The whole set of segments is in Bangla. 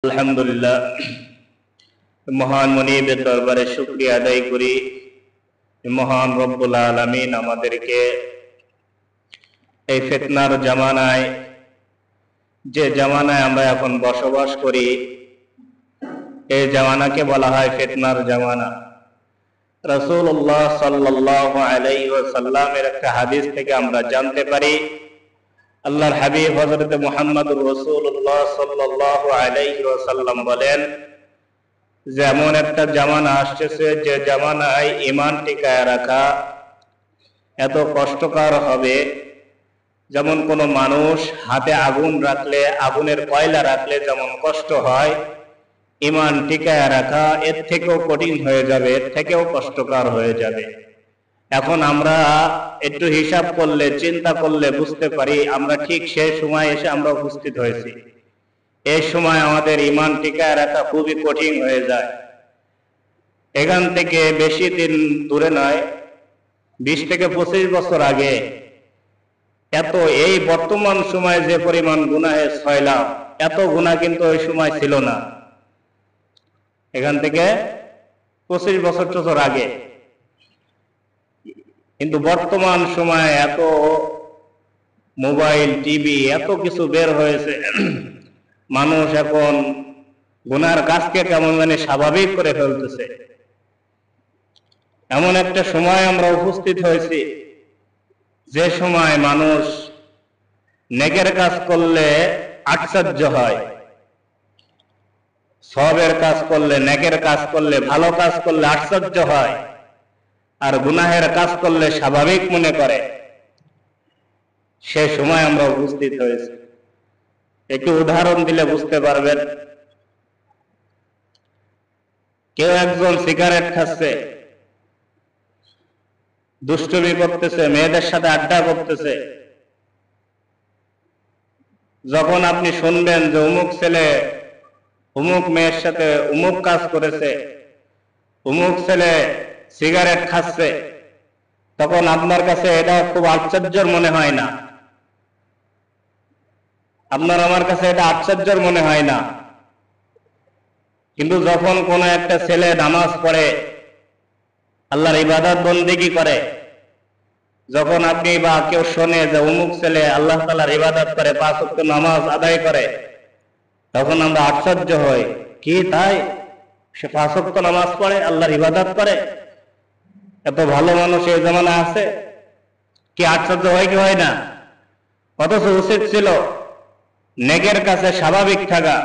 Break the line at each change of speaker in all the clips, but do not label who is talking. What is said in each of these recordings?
আলহামদুলিল্লাহ, মহান মনিবের দরবারে শুকরিয়া আদায় করি। মহান রব্বুল আলামিন আমাদেরকে এই ফিতনার জামানায়, যে জামানায় আমরা এখন বসবাস করি, এই জামানাকে বলা হয় ফিতনার জামানা। রাসূলুল্লাহ সাল্লাল্লাহু আলাইহি ওয়াসাল্লামের একটা হাদিস থেকে আমরা জানতে পারি, আল্লাহর হাবিব হযরত মুহাম্মদুর রাসূলুল্লাহ সাল্লাল্লাহু আলাইহি ওয়াসাল্লাম বলেন, যেমন একটা জামানা আসছে, যে জামানায় ঈমান টিকায় রাখা এত কষ্টকর হবে, যেমন কোনো মানুষ হাতে আগুন রাখলে, আগুনের কয়লা রাখলে যেমন কষ্ট হয়, ঈমান টিকায় রাখা এর থেকেও কঠিন হয়ে যাবে, এর থেকেও কষ্টকর হয়ে যাবে। এখন আমরা একটু হিসাব করলে, চিন্তা করলে বুঝতে পারি, আমরা ঠিক সেই সময় এসে আমরা উপস্থিত হয়েছি। এই সময় আমাদের ঈমান টিকায় রাখা খুবই কঠিন হয়ে যায়। এখান থেকে বেশি দিন দূরে নয়, 20 থেকে 25 বছর আগে এই বর্তমান সময়ে যে পরিমাণ গুনাহের ছয়লাভ, এত গুনাহ কিন্তু ওই সময় ছিল না। এখান থেকে 25 বছর আগে। কিন্তু বর্তমান সময়ে এত মোবাইল, টিভি, এত কিছু বের হয়েছে, মানুষ এখন গুনার কাজকে কেমন জানি স্বাভাবিক করে ফেলতেছে। এমন একটা সময় আমরা উপস্থিত হয়েছি, যে সময় মানুষ নেকের কাজ করলে আশ্চর্য হয়, সওয়াবের কাজ করলে, নেকের কাজ করলে, ভালো কাজ করলে আশ্চর্য হয়, আর গুনাহের কাজ করলে স্বাভাবিক মনে করে। সে সময় আমরা উপস্থিত হয়েছি। একটু উদাহরণ দিলে বুঝতে পারবেন। কেউ একজন সিগারেট খাচ্ছে, দুষ্টুমি করতেছে, মেয়েদের সাথে আড্ডা করতেছে। যখন আপনি শুনবেন যে অমুক ছেলে অমুক মেয়ের সাথে অমুক কাজ করেছে, অমুক ছেলে সিগারেট খাচ্ছে, তখন আপনার কাছে এটা খুব আশ্চর্যের মনে হয় না। আপনার আমার কাছে এটা আশ্চর্যের মনে হয় না। কিন্তু যখন কোন একটা ছেলে নামাজ পড়ে, আল্লাহর ইবাদত বন্দেগী করে, যখন আপনি বা কেউ শোনে যে অমুক ছেলে আল্লাহ তাআলার ইবাদত করে, 5 ওয়াক্ত নামাজ আদায় করে, তখন আমরা আশ্চর্য হই, কি তাই? সে 5 ওয়াক্ত নামাজ পড়ে, আল্লাহর ইবাদত করে, এত ভালো মানুষ এই জামানায় আছে। কি আশ্চর্য হয় কি হয় না? অথচ উচিত ছিল নেকের কাছে স্বাভাবিক থাকা,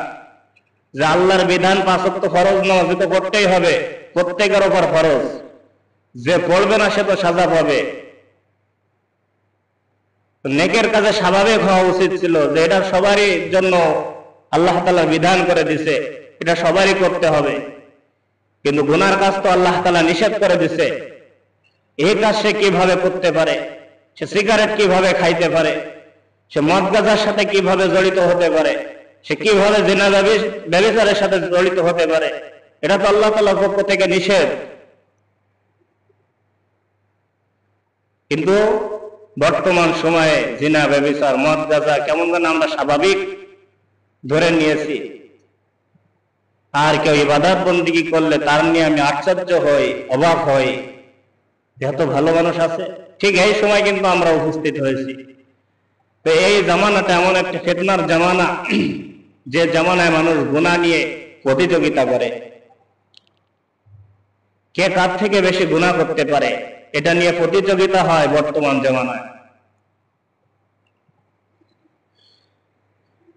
যে আল্লাহর বিধান 5 ওয়াক্ত ফরজ নামাজ তো পড়তেই হবে, প্রত্যেকের উপর ফরজ। যে পড়বে না সে তো সাজা পাবে। নেকের কাছে স্বাভাবিক হওয়া উচিত ছিল, যে এটা সবারই জন্য আল্লাহ তাআলা বিধান করে দিছে, এটা সবারই করতে হবে। কিন্তু গুনার কাজ তো আল্লাহ তাআলা নিষেধ করে দিছে। এই কাজ সে কিভাবে করতে পারে? সে সিগারেট কিভাবে খাইতে পারে? সে মদ গাঁজার সাথে কিভাবে জড়িত হতে পারে? সে কিভাবে জিনা ব্যভিচারের সাথে জড়িত হতে পারে? এটা তো আল্লাহ তাআলার পক্ষ থেকে নিষেধ। কিন্তু বর্তমান সময়ে জিনা, ব্যভিচার, মদ গাঁজা কেমন যেন আমরা স্বাভাবিক ধরে নিয়েছি। আর কেউ ইবাদত বন্দেগী করলে তার নিয়ে আমি আশ্চর্য হই, অবাক হই, এত ভালো মানুষ আছে। ঠিক এই সময় কিন্তু আমরা উপস্থিত হয়েছি। তো এই জামানাটা এমন একটা ফিতনার জামানা, যে জামানায় মানুষ গুনাহ নিয়ে প্রতিযোগিতা করে, কে কার থেকে বেশি গুনাহ করতে পারে, এটা নিয়ে প্রতিযোগিতা হয় বর্তমান জামানায়।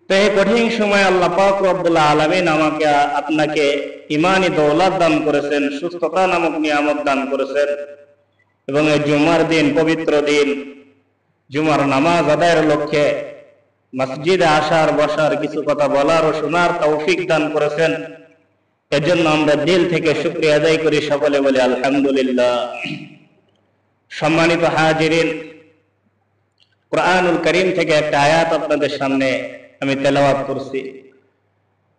তো এই কঠিন সময় আল্লাহ পাক রব্বুল আলামিন আমাকে আপনাকে ঈমানি দৌলত দান করেছেন, সুস্থতা নামক নিয়ামত দান করেছেন, এবং এই জুমার দিন, পবিত্র দিন, জুমার নামাজ আদায়ের লক্ষ্যে মসজিদে আসার, বসার, কিছু কথা বলার ও শোনার তৌফিক দান করেছেন। এজন্য আমরা দিল থেকে শুকরিয়া আদায় করি, সকলে বলি আলহামদুলিল্লাহ। সম্মানিত হাজিরিন, কুরআনুল কারীম থেকে একটা আয়াত আপনাদের সামনে আমি তেলাওয়াত করছি।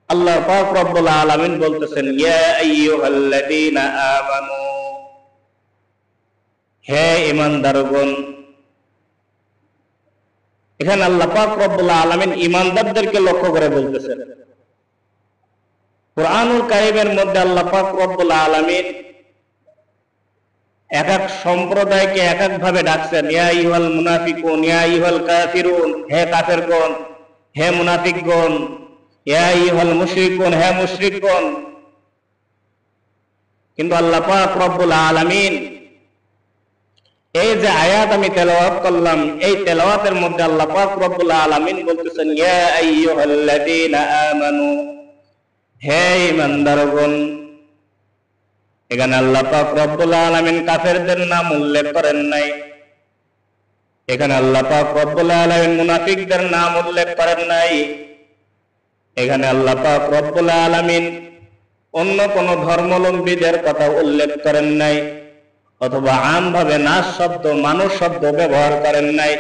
আল্লাহ পাক রব্বুল আলামিন বলতেছেন, ইয়া আইয়ুহাল্লাযীনা আমানু, হে ঈমানদারগণ। এখানে আল্লাহ পাক রব্বুল আলামিন ঈমানদারদেরকে লক্ষ্য করে বলতেছেন। কুরআনুল কারীমের মধ্যে আল্লাহ পাক রব্বুল আলামিন এক এক সম্প্রদায়কে এক এক ভাবে ডাকছেন। ইয়া আইয়ুহাল মুনাফিকুন, ইয়া আইয়ুহাল কাফিরুন, হে কাফেরগণ, হে মুনাফিকগণ, ইয়া আইয়ুহাল মুশরিকুন, হে মুশরিকগণ। কিন্তু আল্লাহ পাক রব্বুল আলামিন এই যে আয়াত আমি তেলাওয়াত করলাম, এই তেলাওয়াতের মধ্যে আল্লাহ পাক রব্বুল আলামিন বলতেছেন ইয়া আইয়ুহাল্লাযীনা আমানু, হে ঈমানদারগণ। এখানে আল্লাহ পাক রব্বুল আলামিন কাফেরদের নাম উল্লেখ করেন নাই, এখানে আল্লাহ পাক রব্বুল আলামিন মুনাফিকদের নাম উল্লেখ করেন নাই, এখানে আল্লাহ পাক রব্বুল আলামিন অন্য কোন ধর্মাবলম্বীদের কথা উল্লেখ করেন নাই, অথবা আমভাবে নাস শব্দ মানুষ শব্দ ব্যবহার করেন নাই।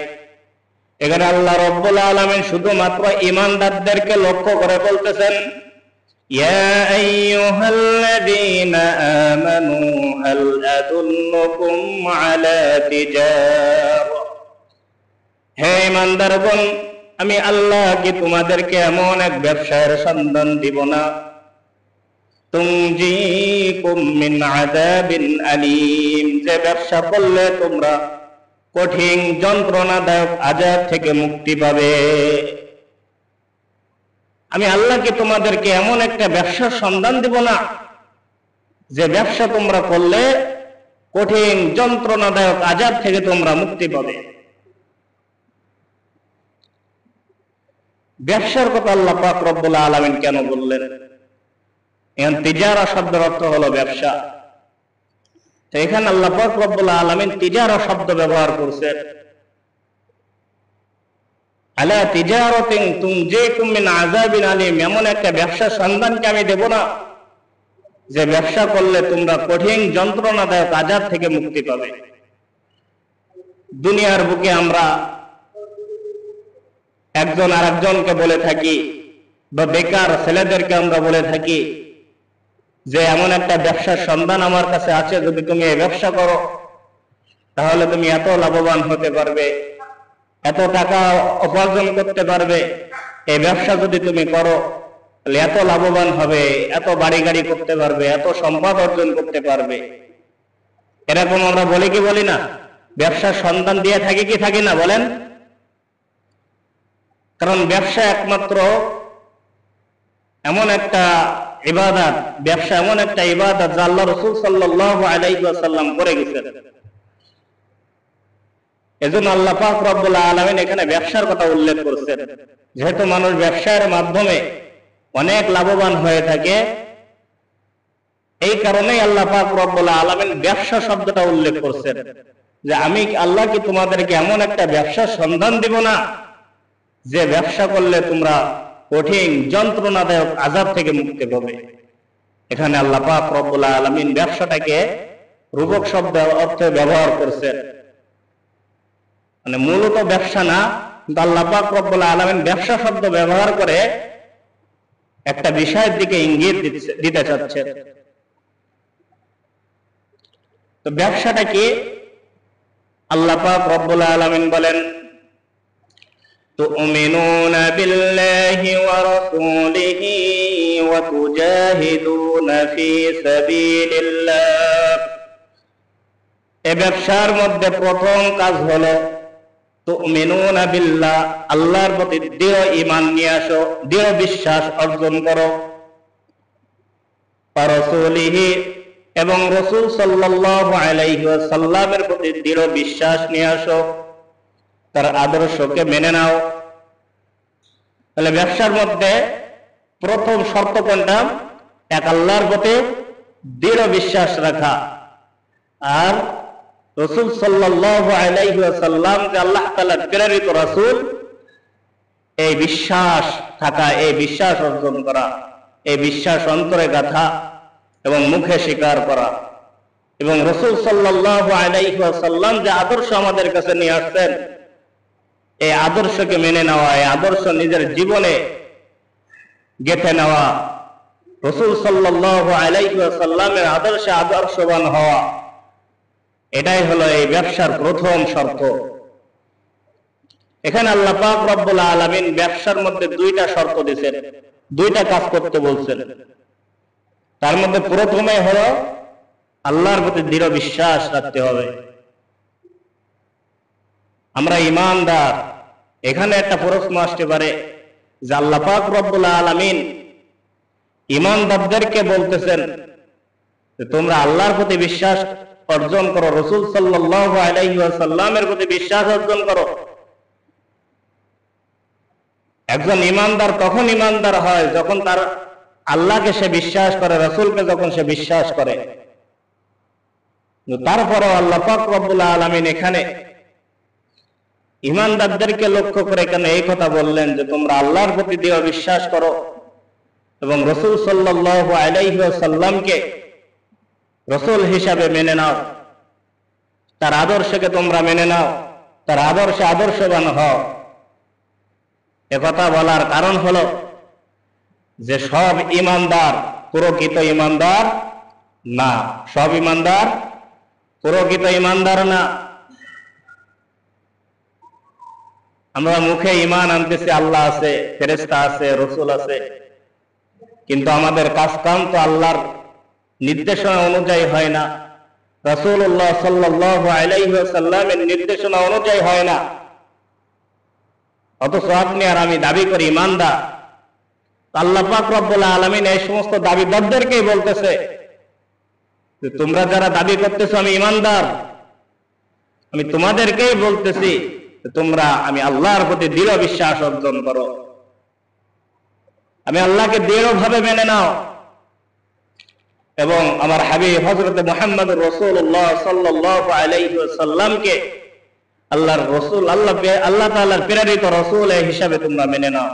এখানে আল্লাহ রব্বুল আলামিন শুধুমাত্র ঈমানদারদেরকে লক্ষ্য করে বলতেছেন ইয়া আইয়ুহাল্লাযীনা আমানু হাল আদুল্লুকুম আলা তিজারা, হে ঈমানদারগণ, আমি আল্লাহ কি তোমাদেরকে এমন এক ব্যবসায়ের সন্ধান দিব না, তুনজিকুম মিন আযাবিন আলীম, যে ব্যবসা করলে তোমরা কঠিন যন্ত্রণাদায়ক আযাব থেকে মুক্তি পাবে। আমি আল্লাহ কি তোমাদেরকে এমন একটা ব্যবসার সন্ধান দিব না, যে ব্যবসা তোমরা করলে কঠিন যন্ত্রণাদায়ক আযাব থেকে তোমরা মুক্তি পাবে। ব্যবসার কথা আল্লাহ পাক রব্বুল আলামিন কেন বললেন? এখন তিজারা শব্দের অর্থ হলো ব্যবসা। তো এখানে আল্লাহ পাক রব্বুল আলামিন তিজারা শব্দ ব্যবহার করছেন। আলা তিজারাতিন তুনজিকুম মিন আযাবিন আলীম, এমন একটা ব্যবসার সন্ধানকে আমি দেব না যে ব্যবসা করলে তোমরা কঠিন যন্ত্রণাদায়ক আযাব থেকে মুক্তি পাবে। দুনিয়ার বুকে আমরা একজন আরেকজনকে বলে থাকি, বা বেকার ছেলেদেরকে আমরা বলে থাকি যে এমন একটা ব্যবসার সন্ধান আমার কাছে আছে, যদি তুমি এই ব্যবসা করো তাহলে তুমি এত লাভবান হতে পারবে, এত টাকা উপার্জন করতে পারবে। এই ব্যবসা যদি তুমি করো তাহলে এত লাভবান হবে, এত বাড়ি গাড়ি করতে পারবে, এত সম্পদ অর্জন করতে পারবে। এরকম আমরা বলি কি বলি না? ব্যবসার সন্ধান দিয়ে থাকি কি থাকি না বলেন? কারণ ব্যবসা একমাত্র এমন একটা ইবাদত, ব্যবসা এমন একটা ইবাদত যা আল্লাহ রাসূল সাল্লাল্লাহু আলাইহি ওয়াসাল্লাম করে গেছেন। এজন্য আল্লাহ পাক রব্বুল আলামিন এখানে ব্যবসার কথা উল্লেখ করেছেন। যেহেতু মানুষ ব্যবসার মাধ্যমে অনেক লাভবান হয়ে থাকে, এই কারণেই আল্লাহ পাক রব্বুল আলামিন ব্যবসা শব্দটা উল্লেখ করেছেন যে আমি আল্লাহ কি তোমাদেরকে এমন একটা ব্যবসার সন্ধান দিব না যে ব্যবসা করলে তোমরা কঠিন যন্ত্রণাদায়ক আযাব থেকে মুক্তি পাবে। এখানে আল্লাহ পাক রব্বুল আলামিন ব্যবসাটাকে রূপক শব্দ অর্থে ব্যবহার করেছেন। মানে মূলত ব্যবসা না, কিন্তু আল্লাহ পাক রব্বুল আলামিন ব্যবসা শব্দ ব্যবহার করে একটা বিষয়ের দিকে ইঙ্গিত দিতে চাচ্ছেন। তো ব্যবসাটা কি? আল্লাহ পাক রব্বুল আলামিন বলেন تؤمنون بالله ورسوله وتجاهدون في سبيل الله। এই ব্যবসার মধ্যে প্রথম কাজ হলো তুমিনুনা বিল্লাহ, আল্লাহর প্রতি দৃঢ় ঈমান নিয়ে আসো, দৃঢ় বিশ্বাস অর্জন করো। রাসূলিহি, এবং রাসূল সাল্লাল্লাহু আলাইহি ওয়াসাল্লামের প্রতি দৃঢ় বিশ্বাস নিয়ে আসো, তার আদর্শকে মেনে নাও। তাহলে ব্যবসার মধ্যে প্রথম শর্ত কোনটা? এক আল্লাহর প্রতি দৃঢ় বিশ্বাস রাখা, আর রাসূল সাল্লাল্লাহু আলাইহি ওয়াসাল্লাম যে আল্লাহ তাআলার প্রেরিত রাসূল, এই বিশ্বাস থাকা, এই বিশ্বাস অর্জন করা, এই বিশ্বাস অন্তরে গাঁথা এবং মুখে স্বীকার করা। এবং রাসূল সাল্লাল্লাহু আলাইহি ওয়াসাল্লাম যে আদর্শ আমাদের কাছে নিয়ে আসছেন, এই আদর্শকে মেনে নেওয়া, এই আদর্শ নিজের জীবনে গেঁথে নেওয়া, রাসূল সাল্লাল্লাহু আলাইহি ওয়াসাল্লামের আদর্শে আদর্শবান হওয়া, এটাই হলো এই ব্যবসার প্রথম শর্ত। এখানে আল্লাহ পাক রব্বুল আলামিন ব্যবসার মধ্যে দুইটা শর্ত দিয়েছেন, দুইটা কাজ করতে বলছেন। তার মধ্যে প্রথমে হলো আল্লাহর প্রতি দৃঢ় বিশ্বাস রাখতে হবে। আমরা ঈমানদার। এখানে একটা প্রশ্ন আসতে পারে যে আল্লাহ পাক রব্বুল আলামিন ঈমানদারদেরকে বলতেছেন যে তোমরা আল্লাহর প্রতি বিশ্বাস অর্জন করো, রাসূল সাল্লাল্লাহু আলাইহি ওয়াসাল্লামের প্রতি বিশ্বাস অর্জন করো। একজন ঈমানদার তখন ঈমানদার হয় যখন তার আল্লাহকে সে বিশ্বাস করে, রাসূলকে যখন সে বিশ্বাস করে। তারপরও আল্লাহ পাক রব্বুল আলামিন এখানে ঈমানদারদেরকে লক্ষ্য করে কেন এই কথা বললেন যে তোমরা আল্লাহর প্রতি দৃঢ় বিশ্বাস করো এবং রাসূল সাল্লাল্লাহু আলাইহি ওয়াসাল্লামকে রাসূল হিসাবে মেনে নাও, তার আদর্শকে তোমরা মেনে নাও, তার আদর্শে আদর্শবান হও। একথা বলার কারণ হলো যে সব ঈমানদার প্রকৃত ঈমানদার না, সব ঈমানদার প্রকৃত ঈমানদার না। আমরা মুখে ঈমান আনতেছি আল্লাহ আছে, ফেরেশতা আছে, রাসূল আছে, কিন্তু আমাদের কাজ কাম তো আল্লাহর নির্দেশনা অনুযায়ী হয় না, রাসূলুল্লাহ সাল্লাল্লাহু আলাইহি ওয়াসাল্লামের নির্দেশনা অনুযায়ী হয় না। অথচ আপনি আর আমি দাবি করি ঈমানদার। আল্লাহ পাক রব্বুল আলামিন এই সমস্ত দাবিদারদেরকেই বলতেছে যে তোমরা যারা দাবি করতেছো আমি ঈমানদার, আমি তোমাদেরকেই বলতেছি তোমরা আমি আল্লাহর প্রতি দৃঢ় বিশ্বাস অর্জন করো, আমি আল্লাহকে দৃঢ়ভাবে মেনে নাও এবং আমার হাবিব হযরত মুহাম্মদুর রাসূলুল্লাহ সাল্লাল্লাহু আলাইহি ওয়াসাল্লামকে আল্লাহর রাসূল, আল্লাহ তাআলার প্রেরিত রাসূল হিসাবে তোমরা মেনে নাও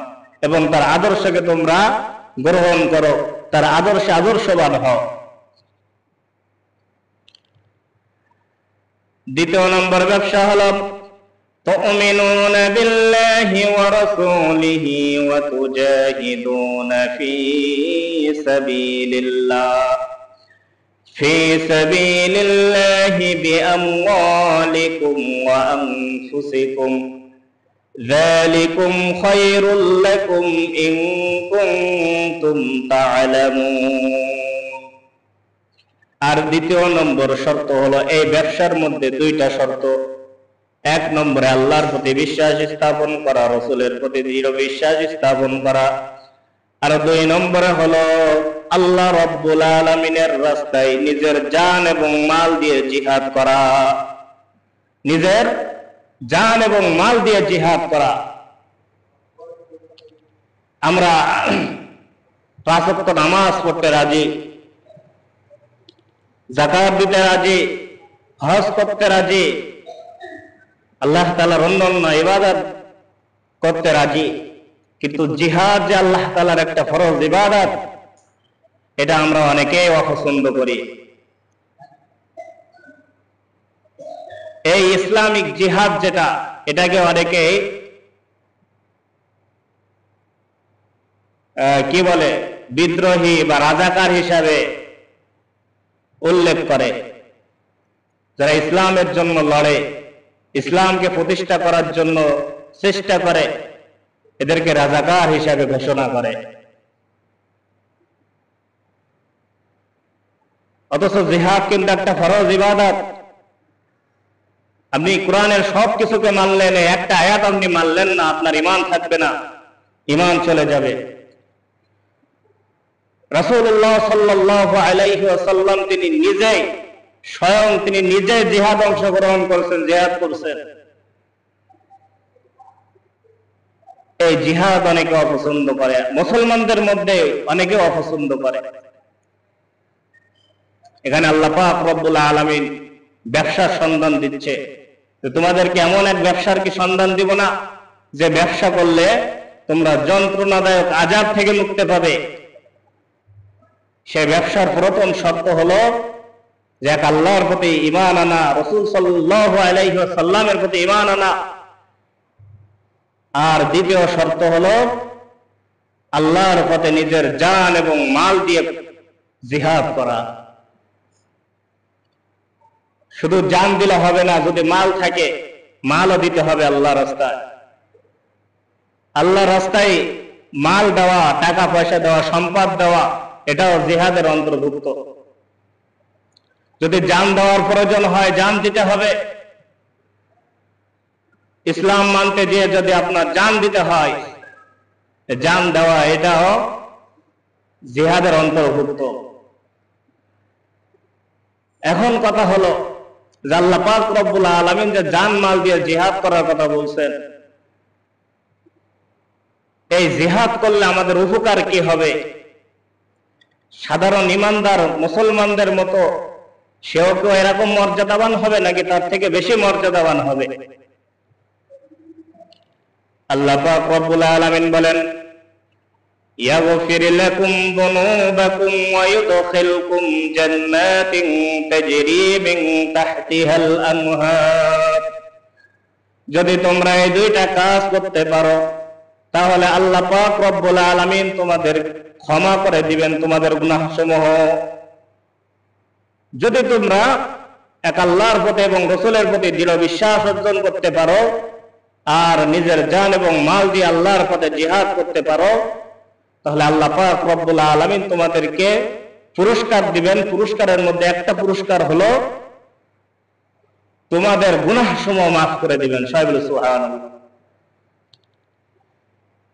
এবং তার আদর্শকে তোমরা গ্রহণ করো, তার আদর্শে আদর্শবান হও। দ্বিতীয় নম্বর ব্যবসা হলো তুমিনুনা বিল্লাহি ওয়া রাসূলিহি ওয়া তুজাহিদুনা ফি সাবিলিল্লাহি বিআমওয়ালিকুম ওয়া আনফুসিকুম যালিকুম খায়রুল লাকুম ইন কুনতুম তা'লামুন। আর দ্বিতীয় নম্বর শর্ত হলো এই ব্যবসার মধ্যে দুইটা শর্ত। এক নম্বরে আল্লাহর প্রতি বিশ্বাস স্থাপন করা, রাসূলের প্রতি দৃঢ় বিশ্বাস স্থাপন করা। আর দুই নম্বরে হলো আল্লাহ রাব্বুল আলামিনের রাস্তায় নিজের জান এবং মাল দিয়ে জিহাদ করা, নিজের জান এবং মাল দিয়ে জিহাদ করা। আমরা 5 ওয়াক্ত নামাজ পড়তে রাজি, যাকাত দিতে রাজি, হজ করতে রাজি, আল্লাহ তাআলার অন্যান্য ইবাদত করতে রাজি, কিন্তু জিহাদ যে আল্লাহ তাআলার একটা ফরজ ইবাদত, এটা আমরা অনেকেই অপছন্দ করি। এই ইসলামিক জিহাদ যেটা, এটাকে অনেকেই কি বলে বিদ্রোহী বা রাজাকার হিসাবে উল্লেখ করে। যারা ইসলামের জন্য লড়ে, ইসলামকে প্রতিষ্ঠা করার জন্য চেষ্টা করে, এদেরকে রাজাকার হিসাবে ঘোষণা করে। অথচ জিহাদ কিন্তু একটা ফরজ ইবাদত। আপনি কোরআনের সব কিছুকে মানলেন, একটা আয়াত আপনি মানলেন না, আপনার ঈমান থাকবে না, ঈমান চলে যাবে। রাসূলুল্লাহ সাল্লাল্লাহু আলাইহি ওয়াসাল্লাম তিনি নিজেই স্বয়ং তিনি নিজে জিহাদ অংশগ্রহণ করেছেন, জিহাদ করছেন। এই জিহাদ অনেকে অপছন্দ করে, মুসলমানদের মধ্যে অনেকে অপছন্দ করে। এখানে আল্লাহ পাক রব্বুল আলামিন ব্যবসার সন্ধান দিচ্ছে। তো তোমাদেরকে এমন এক ব্যবসার কি সন্ধান দিব না যে ব্যবসা করলে তোমরা যন্ত্রণাদায়ক আযাব থেকে মুক্তি পাবে। সেই ব্যবসার প্রথম শর্ত হলো যে এক আল্লাহর প্রতি ঈমান আনা, রাসূল সাল্লাল্লাহু আলাইহি ওয়াসাল্লামের প্রতি ঈমান আনা। আর দ্বিতীয় শর্ত হলো আল্লাহর পথে নিজের জান এবং মাল দিয়ে জিহাদ করা। শুধু জান দিলে হবে না, যদি মাল থাকে মালও দিতে হবে আল্লাহর রাস্তায়। আল্লাহর রাস্তায় মাল দেওয়া, টাকা পয়সা দেওয়া, সম্পদ দেওয়া, এটাও জিহাদের অন্তর্ভুক্ত। যদি জান দেওয়ার প্রয়োজন হয় জান দিতে হবে। ইসলাম মানতে গিয়ে যদি আপনার জান দিতে হয়, জান দেওয়া এটাও জিহাদের অন্তর্ভুক্ত। এখন কথা হলো যে আল্লাহ পাক রব্বুল আলামিন যে জান মাল দিয়ে জিহাদ করার কথা বলছেন, এই জিহাদ করলে আমাদের উপকার কি হবে? সাধারণ ইমানদার মুসলমানদের মতো সেও কেউ এরকম মর্যাদাবান হবে নাকি তার থেকে বেশি মর্যাদাবান হবে? আল্লাহ পাক রব্বুল আলামিন বলেন, يغفر لكم ذنوبكم ويدخلكم جنات تجري من تحتها الأنهار। যদি তোমরা এই দুইটা কাজ করতে পারো তাহলে আল্লাহ পাক রব্বুল আলামিন তোমাদের ক্ষমা করে দিবেন তোমাদের গুনাহসমূহ। যদি তোমরা এক আল্লাহর প্রতি এবং রাসূলের প্রতি দৃঢ় বিশ্বাস অর্জন করতে পারো আর নিজের জান এবং মাল দিয়ে আল্লাহর পথে জিহাদ করতে পারো, তাহলে আল্লাহ পাক রব্বুল আলামিন তোমাদেরকে পুরস্কার দিবেন। পুরস্কারের মধ্যে একটা পুরস্কার হলো তোমাদের গুনাহসমূহ মাফ করে দিবেন। সবাই বলে সুবহানাল্লাহ।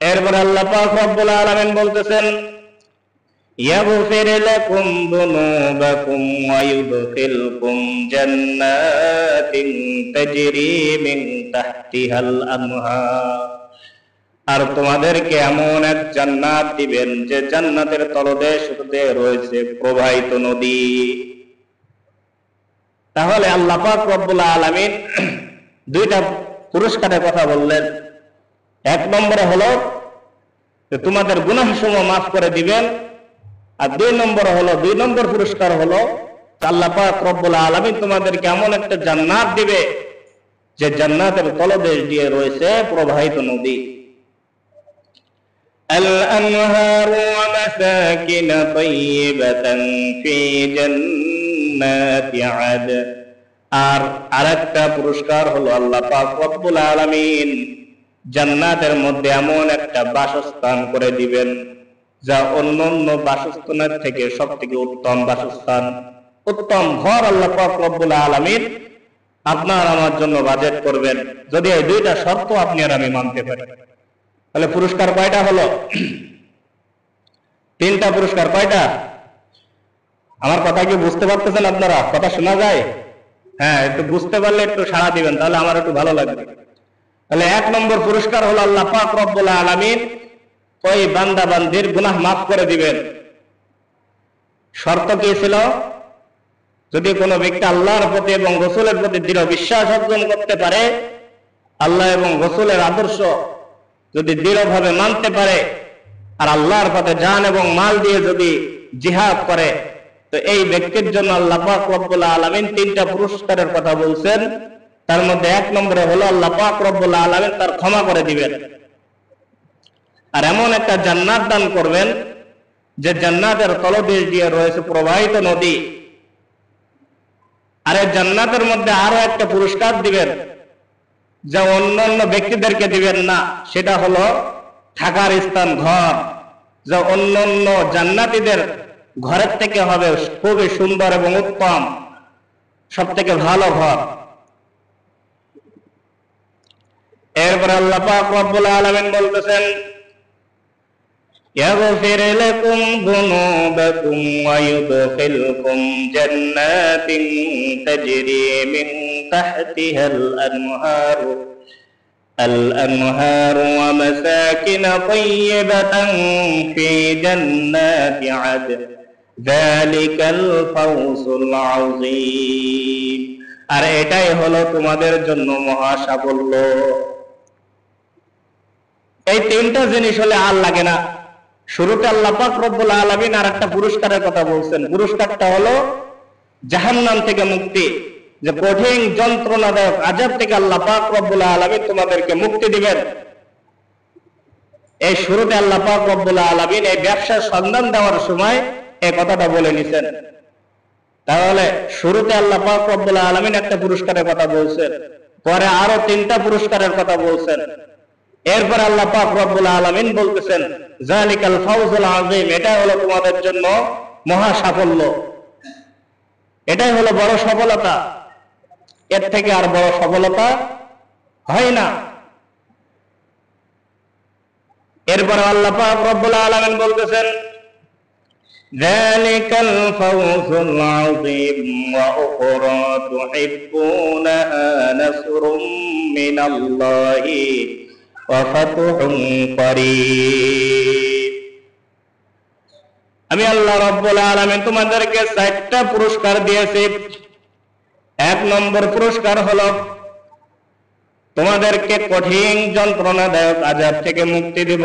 এরপর আল্লাহ পাক রব্বুল আলামিন বলতেছেন, ইয়াগফির লাকুম যুনুবাকুম ওয়া ইউদখিলকুম জান্নাতিন তাজরি মিন তাহতিহাল আনহার। আর তোমাদেরকে এমন এক জান্নাত দিবেন যে জান্নাতের তলদেশ হতে রয়েছে প্রবাহিত নদী। তাহলে আল্লাহ পাক রব্বুল আলামিন দুইটা পুরস্কারের কথা বললেন। এক নম্বরে হলো যে তোমাদের গুনাহসমূহ মাফ করে দিবেন, আর দুই নম্বর পুরস্কার হলো আল্লাহ পাক রব্বুল আলামিন তোমাদেরকে এমন একটা জান্নাত দিবে যে জান্নাতের তলদেশ দিয়ে রয়েছে প্রবাহিত নদী। الأنهار ومساكن طيبة في جنات عدن। আর আরেকটা পুরস্কার হলো আল্লাহ পাক রব্বুল আলামিন জান্নাতের মধ্যে এমন একটা বাসস্থান করে দিবেন যা অন্যান্য বাসস্থানের থেকে সবথেকে উত্তম বাসস্থান, উত্তম ঘর আল্লাহ পাক রব্বুল আলামিন আপনার আমার জন্য বাজেট করবেন যদি এই দুইটা শর্ত আপনি আর আমি মানতে পারি। তাহলে পুরস্কার কয়টা হলো? তিনটা পুরস্কার। কয়টা? আমার কথা কি বুঝতে পারতেছেন আপনারা? কথা শোনা যায়? হ্যাঁ, একটু বুঝতে পারলে একটু সাড়া দিবেন, তাহলে আমার একটু ভালো লাগবে। তাহলে এক নম্বর পুরস্কার হলো আল্লাহ পাক রব্বুল আলামিন ওই বান্দা বান্দির গুনাহ মাফ করে দিবেন। শর্ত কি ছিল? যদি কোনো ব্যক্তি আল্লাহর প্রতি এবং রাসূলের প্রতি দৃঢ় বিশ্বাস অর্জন করতে পারে, আল্লাহ এবং রাসূলের আদর্শ যদি দৃঢ়ভাবে মানতে পারে, আর আল্লাহর পথে জান এবং মাল দিয়ে যদি জিহাদ করে, তো এই ব্যক্তির জন্য আল্লাহ পাক রব্বুল আলামিন তিনটা পুরস্কারের কথা বলছেন। তার মধ্যে এক নম্বরে হলো আল্লাহ পাক রব্বুল আলামিন তার ক্ষমা করে দিবেন, আর এমন একটা জান্নাত দান করবেন যে জান্নাতের তলদেশ দিয়ে রয়েছে প্রবাহিত নদী। আর এই জান্নাতের মধ্যে আরো একটা পুরস্কার দিবেন যা অন্যান্য ব্যক্তিদেরকে দিবেন না, সেটা হলো থাকার স্থান, ঘর, যা অন্যান্য জান্নাতীদের ঘরের থেকে হবে খুবই সুন্দর এবং উত্তম, সব থেকে ভালো ঘর। এরপর আল্লাহ পাক রব্বুল আলামিন বলতেছেন, يغفر لكم ذنوبكم ويدخلكم جنات تجري من تحتها الأنهار ومساكن طيبة في جنات عدن ذلك الفوز العظيم। আর এটাই হলো তোমাদের জন্য মহা সাফল্য। এই তিনটা জিনিস হলে আর লাগে না। শুরুতে আল্লাহ পাক রব্বুল আলামিন আর একটা পুরস্কারের কথা বলছেন। পুরস্কারটা হলো জাহান্নাম থেকে মুক্তি, যে কঠিন যন্ত্রণাদায়ক আযাব থেকে আল্লাহ পাক রব্বুল আলামিন তোমাদেরকে মুক্তি দিবেন। এই শুরুতে আল্লাহ পাক রব্বুল আলামিন এই ব্যবসার সন্ধান দেওয়ার সময় এই কথাটা বলে নিছেন। তাহলে শুরুতে আল্লাহ পাক রব্বুল আলামিন একটা পুরস্কারের কথা বলছেন, পরে আরো তিনটা পুরস্কারের কথা বলছেন। এরপর আল্লাহ পাক রব্বুল আলামিন বলতেছেন যালিকাল ফাউজুল আযীম, এটা হলো তোমাদের জন্য মহা সাফল্য, এটাই হলো বড় সফলতা, এর থেকে আর বড় সফলতা হয় না। এরপর আল্লাহ পাক রব্বুল আলামিন বলতেছেন যালিকাল ফাউজুল আযীম ওয়া উখরা তুহিব্বুনাহা নাসরুম মিনাল্লাহি ওয়া ফাতহুন করিব। আমি আল্লাহ রাব্বুল আলামিন তোমাদেরকে 4টা পুরস্কার দিয়েছি। 1 নম্বর পুরস্কার হলো তোমাদেরকে কঠিন যন্ত্রণাদায়ক আযাব থেকে মুক্তি দিব।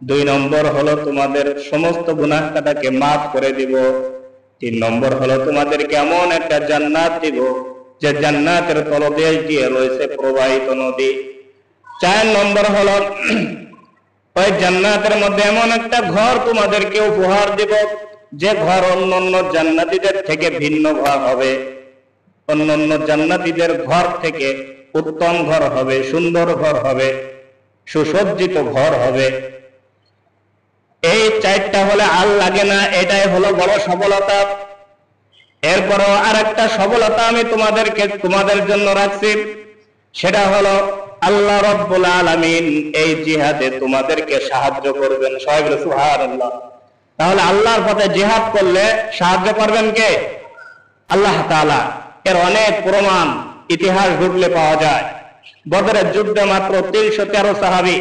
2 নম্বর হলো তোমাদের সমস্ত গুনাহ খাতাকে মাফ করে দিব। 3 নম্বর হলো তোমাদেরকে এমন একটা জান্নাত দিব যে জান্নাতের তলদেশ দিয়ে রয়েছে প্রবাহিত নদী। 4 নম্বর হলো ওই জান্নাতের মধ্যে এমন একটা ঘর তোমাদেরকে উপহার দিব যে ঘর অন্যান্য জান্নাতীদের থেকে ভিন্ন ঘর হবে, অন্যান্য জান্নাতীদের ঘর থেকে উত্তম ঘর হবে, সুন্দর ঘর হবে, সুসজ্জিত ঘর হবে। এই 4টা হলে আর লাগে না, এটাই হলো বড় সফলতা। এরপরও আরেকটা সফলতা আমি তোমাদের জন্য রাখছি, সেটা হলো আল্লাহ রাব্বুল আলামিন এই জিহাদে তোমাদেরকে সাহায্য করবেন। সবাই বলে সুবহানাল্লাহ। তাহলে আল্লাহর পথে জিহাদ করলে সাহায্য করবেন কে? আল্লাহ তাআলা। এর অনেক প্রমাণ ইতিহাস ঘুরলে পাওয়া যায়। বদরের যুদ্ধে মাত্র 313 সাহাবী,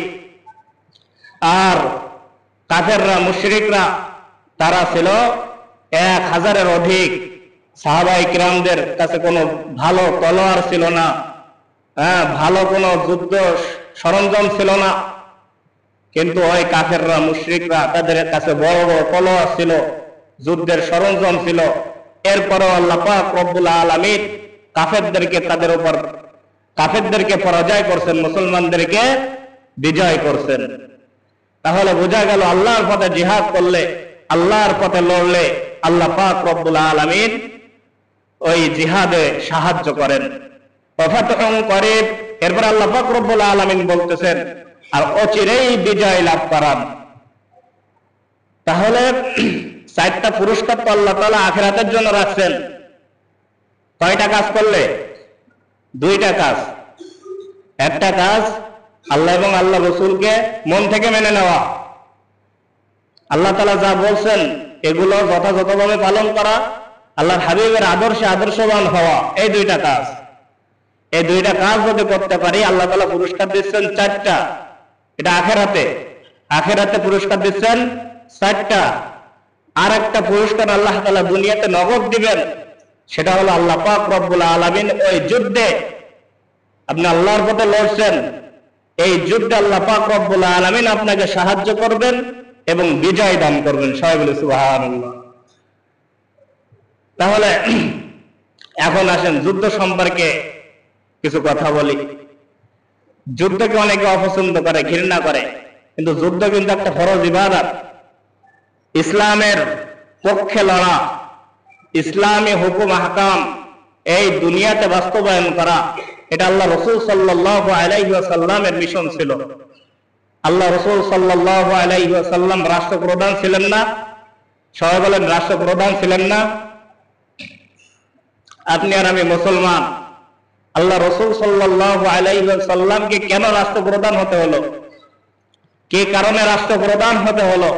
আর কাফেররা মুশরিকরা তারা ছিল 1000-এর অধিক। সাহাবায়ে কিরামদের কাছে কোনো ভালো তলোয়ার ছিল না, ভালো কোনো যুদ্ধ সরঞ্জাম ছিল না, কিন্তু ওই কাফেররা মুশরিকরা তাদের কাছে বড় বড় তলোয়ার ছিল, যুদ্ধের সরঞ্জাম ছিল। এরপরও আল্লাহ পাক রব্বুল আলামিন কাফেরদেরকে পরাজয় করছেন, মুসলমানদেরকে বিজয় করছেন। তাহলে বোঝা গেল আল্লাহর পথে জিহাদ করলে, আল্লাহর পথে লড়লে আল্লাহ পাক রব্বুল আলামিন ওই জিহাদে সাহায্য করেন। ফাতহুন করিব। এরপর আল্লাহ পাক রব্বুল আলামিন বলতেছেন আর অচিরেই বিজয় লাভ করান। তাহলে 4টা পুরস্কার তো আল্লাহ তাআলা আখিরাতের জন্য রাখছেন। কয়টা কাজ করলে? 2টা কাজ। একটা কাজ আল্লাহ এবং আল্লাহ রাসূলকে মন থেকে মেনে নেওয়া, আল্লাহ তাআলা যা বলছেন এগুলো যথাযথভাবে পালন করা, আল্লাহর হাবিবের আদর্শে আদর্শবান হওয়া, এই 2টা কাজ। এই 2টা কাজ যদি করতে পারি আল্লাহ তাআলা পুরস্কার দিচ্ছেন 4টা। এটা আখিরাতে পুরস্কার দিচ্ছেন 4টা। আর একটা পুরস্কার আল্লাহ তাআলা দুনিয়াতে নগদ দিবেন, সেটা হলো আল্লাহ পাক রব্বুল আলামিন ওই যুদ্ধে আপনি আল্লাহর পথে লড়ছেন, এই যুদ্ধে আল্লাহ পাক রব্বুল আলামিন আপনাকে সাহায্য করবেন এবং বিজয় দান করবেন। সবাই বলে সুবহানাল্লাহ। তাহলে এখন আসেন যুদ্ধ সম্পর্কে কিছু কথা বলি। যুদ্ধকে অনেকে অপছন্দ করে, ঘৃণা করে, কিন্তু যুদ্ধ কিন্তু একটা ফরজ ইবাদত। ইসলামের পক্ষে লড়া, ইসলামী হুকুম আহকাম এই দুনিয়াতে বাস্তবায়ন করা, এটা আল্লাহ রাসূল সাল্লাল্লাহু আলাইহি ওয়াসাল্লামের মিশন ছিল। আল্লাহ রাসূল সাল্লাল্লাহু আলাইহি ওয়াসাল্লাম রাষ্ট্রপ্রধান ছিলেন না? সবাই বলেন রাষ্ট্রপ্রধান ছিলেন না? আপনি আর আমি মুসলমান, আল্লাহ রাসূল সাল্লাল্লাহু আলাইহি ওয়াসাল্লামকে কেন রাষ্ট্রপ্রধান হতে হলো? কি কারণে রাষ্ট্রপ্রধান হতে হলো?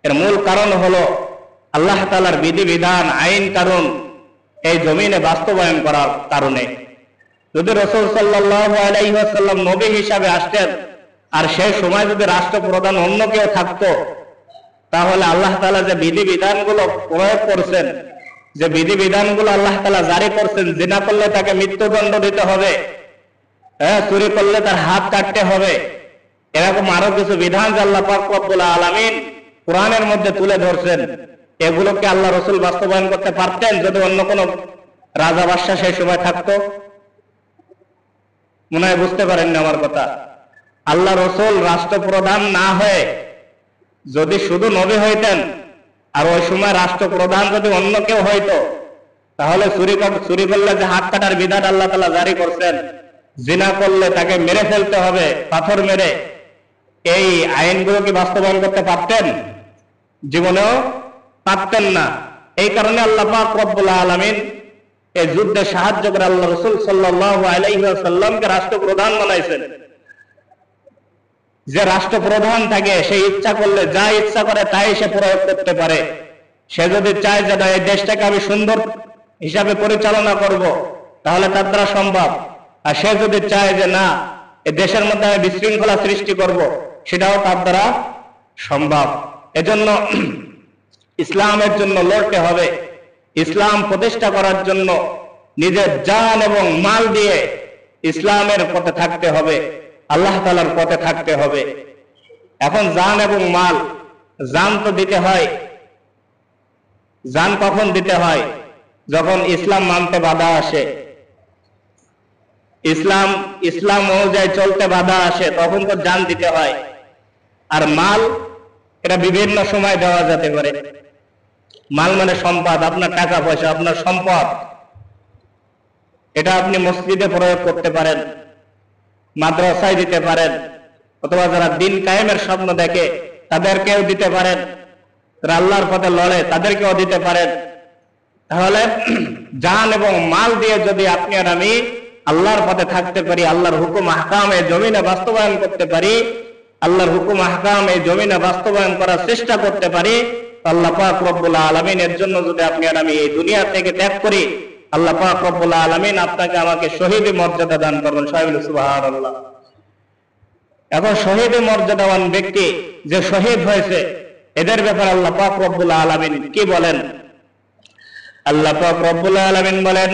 এর মূল কারণ হলো আল্লাহ তাআলার বিধিবিধান, আইন কানুন এই জমিনে বাস্তবায়ন করার কারণে। যদি রাসূল সাল্লাল্লাহু আলাইহি ওয়াসাল্লাম নবী হিসাবে আসতেন আর সেই সময় যদি রাষ্ট্রপ্রধান অন্য কেউ থাকতো, তাহলে আল্লাহ তাআলা যে বিধিবিধানগুলো প্রয়োগ করছেন, যে বিধিবিধানগুলো আল্লাহ তাআলা জারি করছেন, জিনা করলে তাকে মৃত্যুদণ্ড দিতে হবে, চুরি করলে তার হাত কাটতে হবে, এরকম আরো কিছু বিধান যে আল্লাহ পাক রব্বুল আলামিন কোরআনের মধ্যে তুলে ধরছেন, এগুলোকে আল্লাহ রাসূল বাস্তবায়ন করতে পারতেন যদি অন্য কোন রাজা বাদশা সেই সময় থাকতো? মনে হয় বুঝতে পারেননি আমার কথা। আল্লাহ রাসূল রাষ্ট্রপ্রধান না হয়ে যদি শুধু নবী হইতেন আর ওই সময় রাষ্ট্রপ্রধান যদি অন্য কেউ হইতো, তাহলে চুরি করলে যে হাত কাটার বিধান আল্লাহ তাআলা জারি করছেন, জিনা করলে তাকে মেরে ফেলতে হবে পাথর মেরে, এই আইনগুলো কি বাস্তবায়ন করতে পারতেন? জীবনেও পারতেন না। এই কারণে আল্লাহ পাক রব্বুল আলামিন এই যুদ্ধে সাহায্য করে আল্লাহ রাসূল সাল্লাল্লাহু আলাইহি ওয়াসাল্লামকে রাষ্ট্রপ্রধান বানাইছেন। যে রাষ্ট্রপ্রধান থাকে সে ইচ্ছা করলে যা ইচ্ছা করে তাই সে প্রয়োগ করতে পারে। সে যদি চায় যে এই দেশটাকে আমি সুন্দর হিসাবে পরিচালনা করব, তাহলে তার দ্বারা সম্ভব। আর সে যদি চায় যে না, এই দেশের মধ্যে আমি বিশৃঙ্খলা সৃষ্টি করব, সেটাও তার দ্বারা সম্ভব। এজন্য ইসলামের জন্য লড়তে হবে। ইসলাম প্রতিষ্ঠা করার জন্য নিজের জান এবং মাল দিয়ে ইসলামের পথে থাকতে হবে, আল্লাহ তাআলার পথে থাকতে হবে। এখন জান এবং মাল, জান তো দিতে হয়। জান কখন দিতে হয়? যখন ইসলাম মানতে বাধা আসে, ইসলাম অনুযায়ী চলতে বাধা আসে, তখন তো জান দিতে হয়। আর মাল এটা বিভিন্ন সময় দেওয়া যেতে পারে। মাল মানে সম্পদ, আপনার টাকা পয়সা, আপনার সম্পদ। এটা আপনি মসজিদে প্রয়োগ করতে পারেন, মাদ্রাসায় দিতে পারেন, অথবা যারা দিন কায়েমের স্বপ্ন দেখে তাদেরকেও দিতে পারেন, যারা আল্লাহর পথে লড়ে তাদেরকেও দিতে পারেন। তাহলে জান এবং মাল দিয়ে যদি আপনি আর আমি আল্লাহর পথে থাকতে পারি, আল্লাহর হুকুম আহকাম এই জমিনে বাস্তবায়ন করতে পারি, আল্লাহর হুকুম আহকাম এই জমিনে বাস্তবায়ন করার চেষ্টা করতে পারি, আল্লাহ পাক রব্বুল আলামিনের জন্য যদি আপনি আর আমি এই দুনিয়া থেকে ত্যাগ করি, আল্লাহ পাক রব্বুল আলামিন আপনাকে আমাকে শহীদের মর্যাদা দান করবেন। সবাই বলে সুবহানাল্লাহ। এখন শহীদের মর্যাদাবান ব্যক্তি যে শহীদ হয়েছে, এদের ব্যাপারে আল্লাহ পাক রব্বুল আলামিন কি বলেন? আল্লাহ পাক রব্বুল আলামিন বলেন,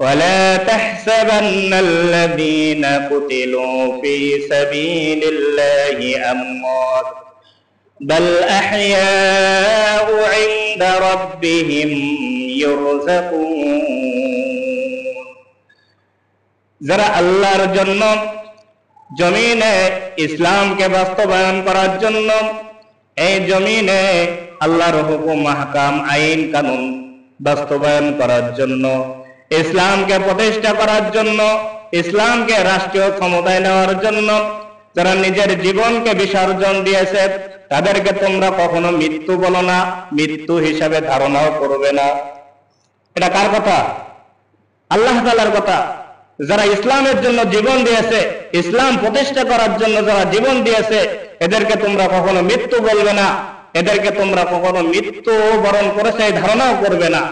ওয়ালা তাহসাবান্নাল্লাযীনা কুতিলু ফী সাবিলিল্লাহি আমওয়াত বাল আহইয়াউ ইনদা রাব্বিহিম ইউরযাকুন। যারা আল্লাহর জন্য জমিনে ইসলামকে বাস্তবায়ন করার জন্য, এই জমিনে আল্লাহর হুকুম আহকাম আইন কানুন বাস্তবায়ন করার জন্য, ইসলামকে প্রতিষ্ঠা করার জন্য, ইসলামকে রাষ্ট্রীয় ক্ষমতায় নেওয়ার জন্য যারা নিজের জীবনকে বিসর্জন দিয়েছে, তাদেরকে তোমরা কখনো মৃত্যু বলো না, মৃত্যু হিসাবে ধারণাও করবে না। এটা কার কথা? আল্লাহ তাআলার কথা। যারা ইসলামের জন্য জীবন দিয়েছে, ইসলাম প্রতিষ্ঠা করার জন্য যারা জীবন দিয়েছে, এদেরকে তোমরা কখনো মৃত্যু বলবে না, এদেরকে তোমরা কখনো মৃত্যু বরণ করেছে এই ধারণাও করবে না।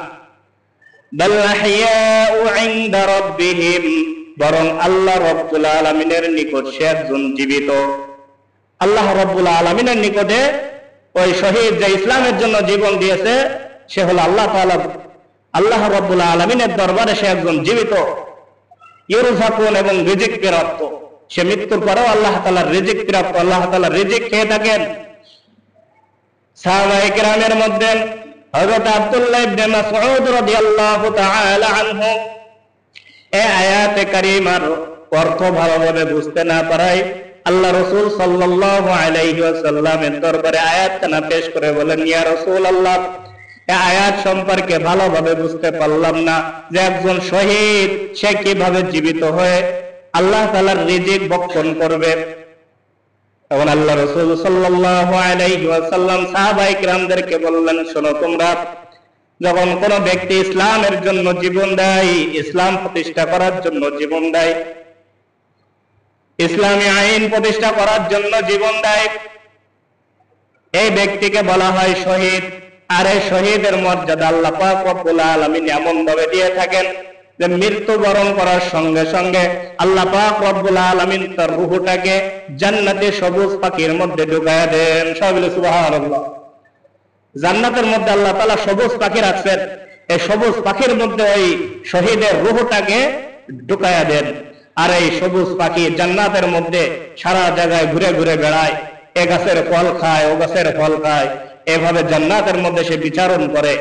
বাল আহইয়াউ ইনদা রাব্বিহিম, বরং আল্লাহ রাব্বুল আলামিনের নিকট সে একজন জীবিত। আল্লাহ রাব্বুল আলামিনের নিকটে ওই শহীদ যে ইসলামের জন্য জীবন দিয়েছে, সে হলো আল্লাহ তাআলা। আল্লাহ রাব্বুল আলামিনের দরবারে সে একজন জীবিত। ইউরযাকুন, এবং রিজিক প্রাপ্ত। সে মৃত্যুর পরেও আল্লাহ তাআলার রিজিক প্রাপ্ত, আল্লাহ তাআলার রিজিক খেয়ে থাকেন। সাহাবায়ে কেরামের মধ্যে হযরত আব্দুল্লাহ ইবনে মাসউদ রাদিয়াল্লাহু তাআলা আনহু এই আয়াতে কারিমার অর্থ ভালোভাবে বুঝতে না পারায় আল্লাহ রাসূল সাল্লাল্লাহু আলাইহি ওয়াসাল্লামের দরবারে আয়াতখানা পেশ করে বলেন, ইয়া রাসূলুল্লাহ, এই আয়াত সম্পর্কে ভালোভাবে বুঝতে পারলাম না যে একজন শহীদ সে কিভাবে জীবিত হয়ে আল্লাহ তাআলার রিজিক ভক্ষণ করবে। তখন আল্লাহ রাসূল সাল্লাল্লাহু আলাইহি ওয়াসাল্লাম সাহাবায়ে কিরামদেরকে বললেন, শোনো, তোমরা যখন কোন ব্যক্তি ইসলামের জন্য জীবন দেয়, ইসলাম প্রতিষ্ঠা করার জন্য জীবন দেয়, ইসলামী আইন প্রতিষ্ঠা করার জন্য জীবন দেয়, এই ব্যক্তিকে বলা হয় শহীদ। আর এই শহীদের মর্যাদা আল্লাহ পাক রব্বুল আলামিন এমন ভাবে দিয়ে থাকেন যে মৃত্যুবরণ করার সঙ্গে সঙ্গে আল্লাহ পাক রব্বুল আলামিন তার রূহটাকে জান্নাতে সবুজ পাখির মধ্যে ঢুকায়া দেন। সবাই বলে সুবহানাল্লাহ। জান্নাতের মধ্যে আল্লাহ তাআলা সবুজ পাখি রাখছেন, এই সবুজ পাখির মধ্যে ওই শহীদের রূহটাকে ঢুকায়া দেন। আর এই সবুজ পাখি জান্নাতের মধ্যে সারা জায়গায় ঘুরে ঘুরে বেড়ায়, এ গাছের ফল খায়, ও গাছের ফল খায়, এভাবে জান্নাতের মধ্যে সে বিচারণ করে।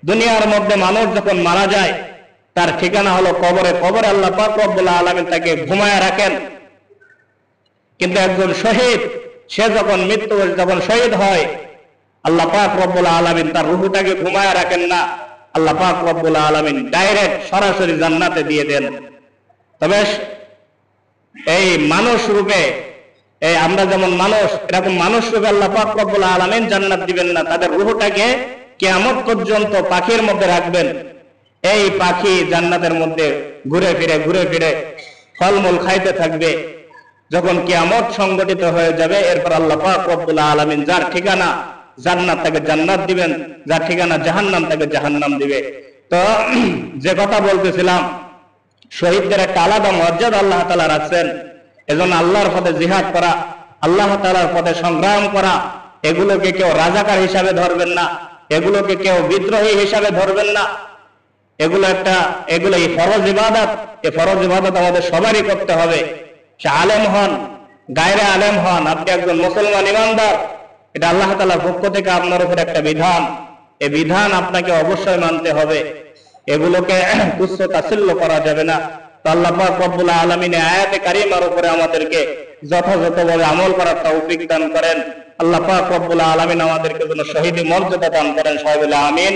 দুনিয়ার মধ্যে মানুষ যখন মারা যায়, তার ঠিকানা হলো কবরে। কবরে আল্লাহ পাক রব্বুল আলামিন তাকে ঘুমায় রাখেন। কিন্তু একজন শহীদ সে যখন শহীদ হয়, আল্লাহ পাক রব্বুল আলামিন তার রূহটাকে ঘুমায় রাখেন না, আল্লাহ পাক রব্বুল আলামিন ডাইরেক্ট সরাসরি জান্নাতে দিয়ে দেন। তবে এই মানুষ রূপে, এই আমরা যেমন মানুষ, এরকম মানুষ রূপে আল্লাহ পাক রব্বুল আলামিন জান্নাত দিবেন না, তাদের রূহটাকে কিয়ামত পর্যন্ত পাখির মধ্যে রাখবেন। এই পাখি জান্নাতের মধ্যে ঘুরে ফিরে ফলমূল খাইতে থাকবে। যখন কিয়ামত সংগঠিত হয়ে যাবে, এরপর আল্লাহ পাক রব্বুল আলামিন যার ঠিকানা জান্নাত তাকে জান্নাত দিবেন, যার ঠিকানা জাহান্নাম তাকে জাহান্নাম দিবে। তো যে কথা বলতেছিলাম, শহীদদের একটা আলাদা মর্যাদা আল্লাহ তাআলা রাখছেন। এজন্য আল্লাহর পথে জিহাদ করা, আল্লাহ তাআলার পথে সংগ্রাম করা, এগুলোকে কেউ রাজাকার হিসাবে ধরবেন না, এগুলোকে কেউ বিদ্রোহী হিসাবে ধরবেন না। এগুলো এই ফরজ ইবাদত, এই ফরজ ইবাদত আমাদের সবারই করতে হবে। সে আলেম হন, গায়রে আলেম হন, আপনি একজন মুসলমান ইমানদার, এটা আল্লাহ তাআলার পক্ষ থেকে আপনার উপর একটা বিধান। এই বিধান আপনাকে অবশ্যই মানতে হবে, এগুলোকে তুচ্ছ তাচ্ছিল্য করা যাবে না। তো আল্লাহ পাক রব্বুল আলামিন আয়াতে কারিমার উপরে আমাদেরকে যথাযথভাবে আমল করার তৌফিক দান করেন। আল্লাহ পাক রব্বুল আলামিন আমাদেরকে যেন শহীদি মর্যাদা দান করেন। সবাই বলে আমিন।